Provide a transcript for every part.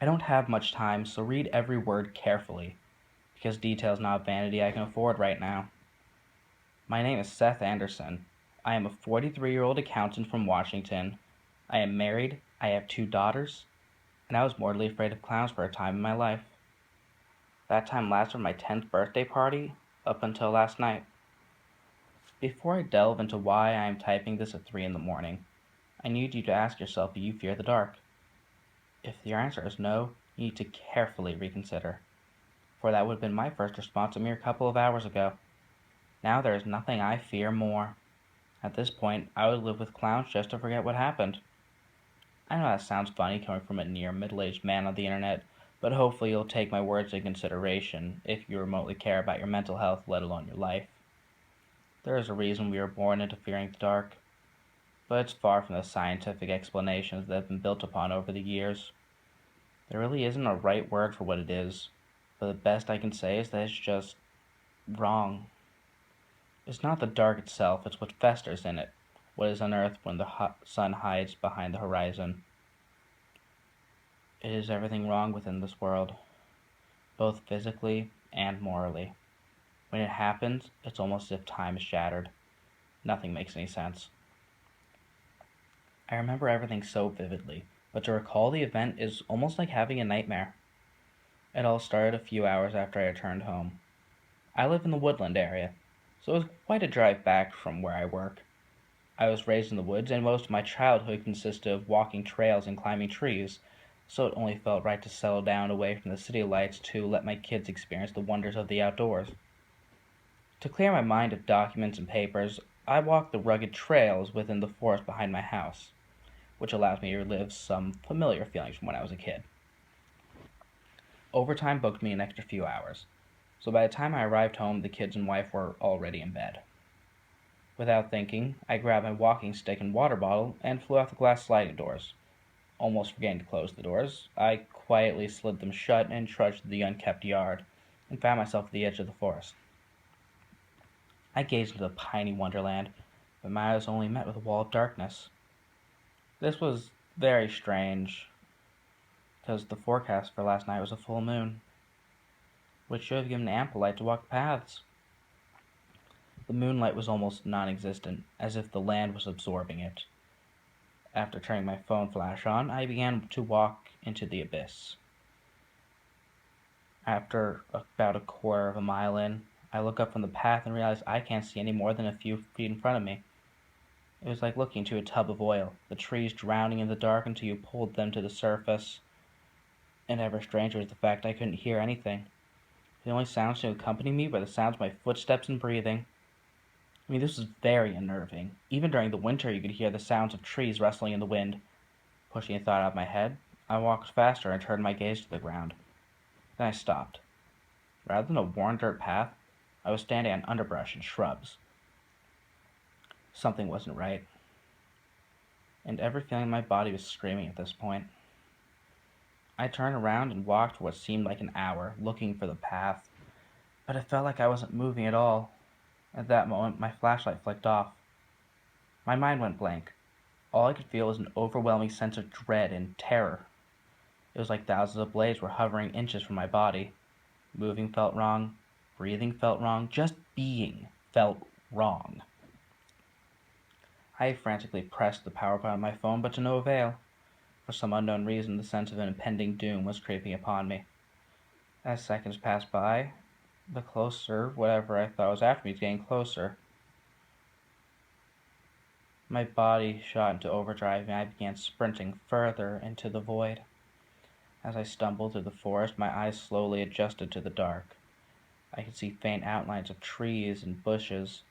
I don't have much time, so read every word carefully, because detail's not vanity I can afford right now. My name is Seth Anderson. I am a 43-year-old accountant from Washington. I am married, I have 2 daughters, and I was mortally afraid of clowns for a time in my life. That time lasted my 10th birthday party up until last night. Before I delve into why I am typing this at 3 in the morning, I need you to ask yourself if you fear the dark. If your answer is no, you need to carefully reconsider, for that would have been my first response a mere couple of hours ago. Now there is nothing I fear more. At this point, I would live with clowns just to forget what happened. I know that sounds funny coming from a near middle-aged man on the internet, but hopefully you'll take my words into consideration if you remotely care about your mental health, let alone your life. There is a reason we are born into fearing the dark, but it's far from the scientific explanations that have been built upon over the years. There really isn't a right word for what it is, but the best I can say is that it's just wrong. It's not the dark itself, it's what festers in it, what is unearthed when the sun hides behind the horizon. It is everything wrong within this world, both physically and morally. When it happens, it's almost as if time is shattered. Nothing makes any sense. I remember everything so vividly, but to recall the event is almost like having a nightmare. It all started a few hours after I returned home. I live in the Woodland area, so it was quite a drive back from where I work. I was raised in the woods, and most of my childhood consisted of walking trails and climbing trees, so it only felt right to settle down away from the city lights to let my kids experience the wonders of the outdoors. To clear my mind of documents and papers, I walk the rugged trails within the forest behind my house, which allows me to relive some familiar feelings from when I was a kid. Overtime booked me an extra few hours, so by the time I arrived home, the kids and wife were already in bed. Without thinking, I grabbed my walking stick and water bottle and flew out the glass sliding doors. Almost forgetting to close the doors, I quietly slid them shut and trudged to the unkept yard, and found myself at the edge of the forest. I gazed into the piney wonderland, but my eyes only met with a wall of darkness. This was very strange, because the forecast for last night was a full moon, which should have given ample light to walk the paths. The moonlight was almost non-existent, as if the land was absorbing it. After turning my phone flash on, I began to walk into the abyss. After about a quarter of a mile in, I look up from the path and realize I can't see any more than a few feet in front of me. It was like looking into a tub of oil, the trees drowning in the dark until you pulled them to the surface. And ever stranger was the fact I couldn't hear anything. The only sounds to accompany me were the sounds of my footsteps and breathing. This was very unnerving. Even during the winter, you could hear the sounds of trees rustling in the wind. Pushing a thought out of my head, I walked faster and turned my gaze to the ground. Then I stopped. Rather than a worn dirt path, I was standing on underbrush and shrubs. Something wasn't right, and every feeling in my body was screaming at this point. I turned around and walked for what seemed like an hour, looking for the path, but it felt like I wasn't moving at all. At that moment, my flashlight flicked off. My mind went blank. All I could feel was an overwhelming sense of dread and terror. It was like thousands of blades were hovering inches from my body. Moving felt wrong. Breathing felt wrong. Just being felt wrong. I frantically pressed the power button on my phone, but to no avail. For some unknown reason, the sense of an impending doom was creeping upon me. As seconds passed by, the closer whatever I thought was after me was getting closer. My body shot into overdrive, and I began sprinting further into the void. As I stumbled through the forest, my eyes slowly adjusted to the dark. I could see faint outlines of trees and bushes.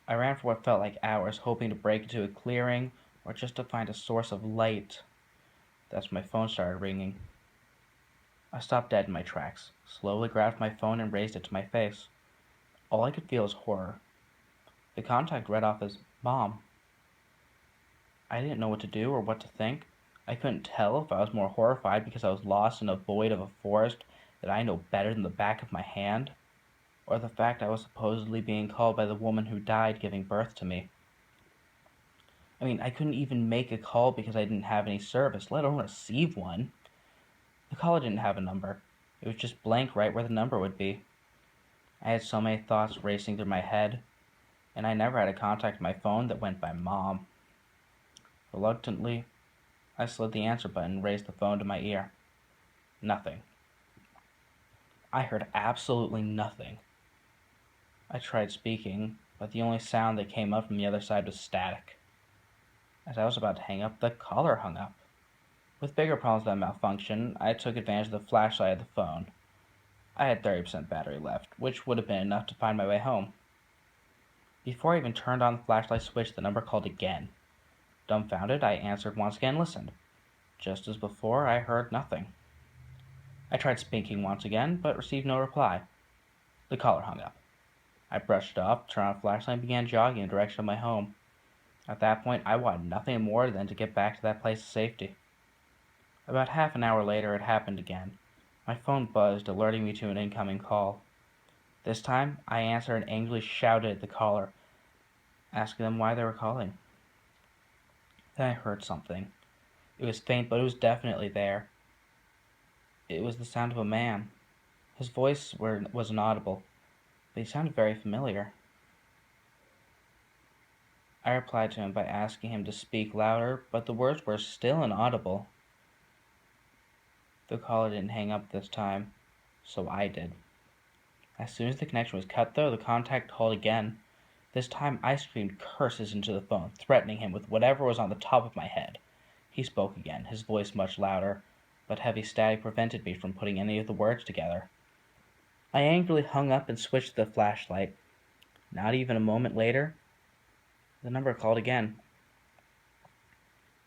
I ran for what felt like hours, hoping to break into a clearing or just to find a source of light. That's when my phone started ringing. I stopped dead in my tracks, slowly grabbed my phone and raised it to my face. All I could feel was horror. The contact read off as Mom. I didn't know what to do or what to think. I couldn't tell if I was more horrified because I was lost in a void of a forest that I know better than the back of my hand, or the fact I was supposedly being called by the woman who died giving birth to me. I couldn't even make a call because I didn't have any service, let alone receive one. The caller didn't have a number. It was just blank right where the number would be. I had so many thoughts racing through my head, and I never had a contact on my phone that went by Mom. Reluctantly, I slid the answer button and raised the phone to my ear. Nothing. I heard absolutely nothing. I tried speaking, but the only sound that came up from the other side was static. As I was about to hang up, the caller hung up. With bigger problems than malfunction, I took advantage of the flashlight of the phone. I had 30% battery left, which would have been enough to find my way home. Before I even turned on the flashlight switch, the number called again. Dumbfounded, I answered once again and listened. Just as before, I heard nothing. I tried speaking once again, but received no reply. The caller hung up. I brushed it off, turned on the flashlight, and began jogging in the direction of my home. At that point, I wanted nothing more than to get back to that place of safety. About half an hour later, it happened again. My phone buzzed, alerting me to an incoming call. This time, I answered and angrily shouted at the caller, asking them why they were calling. Then I heard something. It was faint, but it was definitely there. It was the sound of a man. His voice was inaudible, but he sounded very familiar. I replied to him by asking him to speak louder, but the words were still inaudible. The caller didn't hang up this time, so I did. As soon as the connection was cut, though, the contact called again. This time I screamed curses into the phone, threatening him with whatever was on the top of my head. He spoke again, his voice much louder, but heavy static prevented me from putting any of the words together. I angrily hung up and switched to the flashlight. Not even a moment later, the number called again.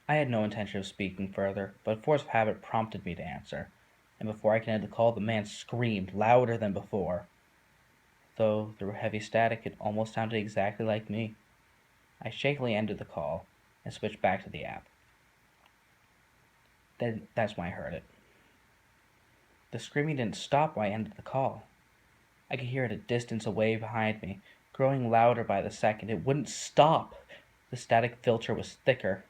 I had no intention of speaking further, but force of habit prompted me to answer, and before I could end the call, the man screamed louder than before. Though through heavy static, it almost sounded exactly like me. I shakily ended the call and switched back to the app. Then that's when I heard it. The screaming didn't stop when I ended the call. I could hear it a distance away behind me, growing louder by the second. It wouldn't stop. The static filter was thicker.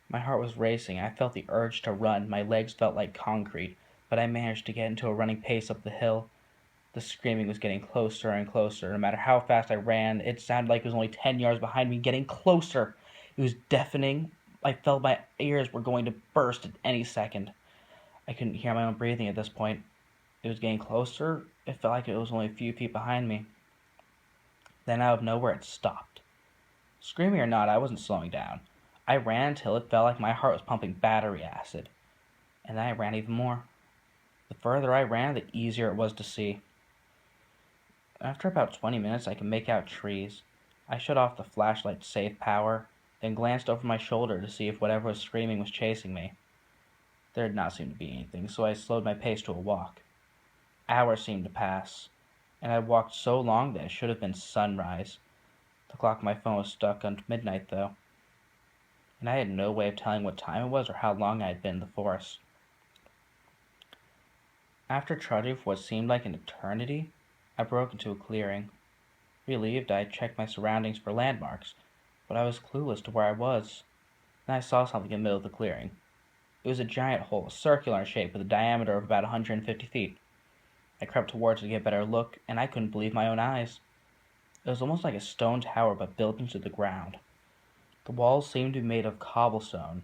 My heart was racing. I felt the urge to run. My legs felt like concrete, but I managed to get into a running pace up the hill. The screaming was getting closer and closer. No matter how fast I ran, it sounded like it was only 10 yards behind me, getting closer. It was deafening. I felt my ears were going to burst at any second. I couldn't hear my own breathing at this point. It was getting closer. It felt like it was only a few feet behind me. Then out of nowhere, it stopped. Screaming or not, I wasn't slowing down. I ran until it felt like my heart was pumping battery acid. And then I ran even more. The further I ran, the easier it was to see. After about 20 minutes, I could make out trees. I shut off the flashlight to save power, then glanced over my shoulder to see if whatever was screaming was chasing me. There did not seem to be anything, so I slowed my pace to a walk. Hours seemed to pass, and I walked so long that it should have been sunrise. The clock on my phone was stuck on midnight, though, and I had no way of telling what time it was or how long I had been in the forest. After trudging for what seemed like an eternity, I broke into a clearing. Relieved, I checked my surroundings for landmarks, but I was clueless to where I was. Then I saw something in the middle of the clearing. It was a giant hole, circular in shape, with a diameter of about 150 feet. I crept towards it to get a better look, and I couldn't believe my own eyes. It was almost like a stone tower, but built into the ground. The walls seemed to be made of cobblestone,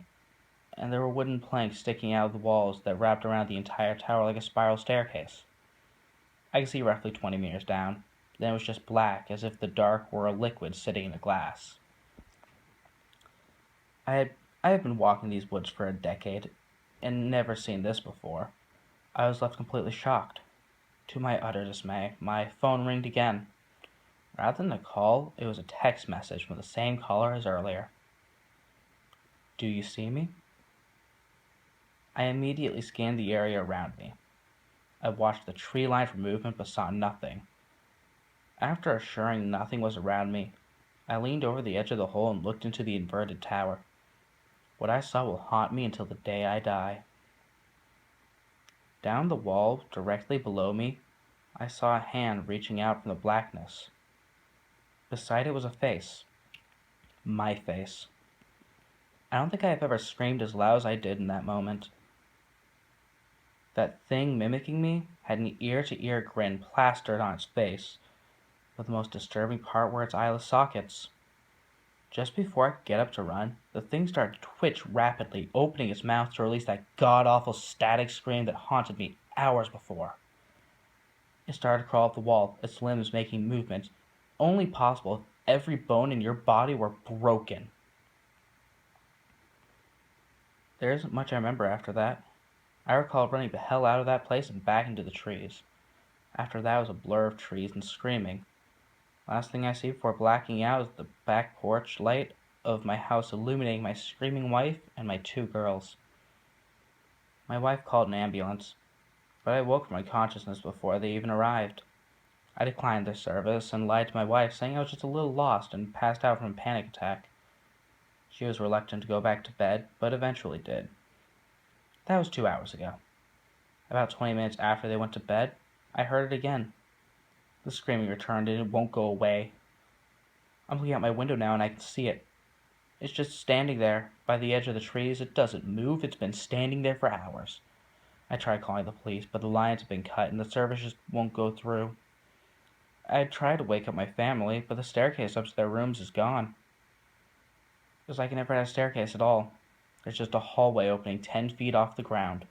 and there were wooden planks sticking out of the walls that wrapped around the entire tower like a spiral staircase. I could see roughly 20 meters down. Then it was just black, as if the dark were a liquid sitting in a glass. I had been walking these woods for a decade, and never seen this before. I was left completely shocked. To my utter dismay, my phone ringed again. Rather than a call, it was a text message from the same caller as earlier. "Do you see me?" I immediately scanned the area around me. I watched the tree line for movement but saw nothing. After assuring nothing was around me, I leaned over the edge of the hole and looked into the inverted tower. What I saw will haunt me until the day I die. Down the wall, directly below me, I saw a hand reaching out from the blackness. Beside it was a face. My face. I don't think I have ever screamed as loud as I did in that moment. That thing mimicking me had an ear-to-ear grin plastered on its face, but the most disturbing part were its eyeless sockets. Just before I could get up to run, the thing started to twitch rapidly, opening its mouth to release that god-awful static scream that haunted me hours before. It started to crawl up the wall, its limbs making movements only possible if every bone in your body were broken. There isn't much I remember after that. I recall running the hell out of that place and back into the trees. After that was a blur of trees and screaming. Last thing I see before blacking out is the back porch light of my house illuminating my screaming wife and my 2 girls. My wife called an ambulance, but I woke from my consciousness before they even arrived. I declined their service and lied to my wife, saying I was just a little lost and passed out from a panic attack. She was reluctant to go back to bed, but eventually did. That was 2 hours ago. About 20 minutes after they went to bed, I heard it again. The screaming returned and it won't go away. I'm looking out my window now and I can see it. It's just standing there by the edge of the trees. It doesn't move. It's been standing there for hours. I tried calling the police, but the lines have been cut and the service just won't go through. I tried to wake up my family, but the staircase up to their rooms is gone. It's like I never had a staircase at all. There's just a hallway opening 10 feet off the ground.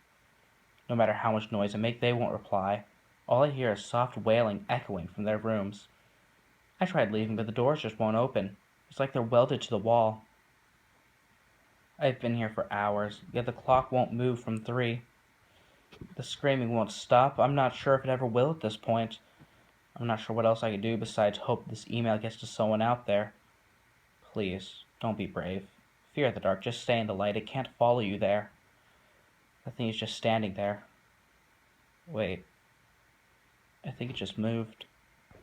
No matter how much noise I make, they won't reply. All I hear is soft wailing echoing from their rooms. I tried leaving, but the doors just won't open. It's like they're welded to the wall. I've been here for hours, yet the clock won't move from 3. The screaming won't stop. I'm not sure if it ever will at this point. I'm not sure what else I can do besides hope this email gets to someone out there. Please, don't be brave. Fear the dark. Just stay in the light. It can't follow you there. The thing is just standing there. Wait. I think it just moved.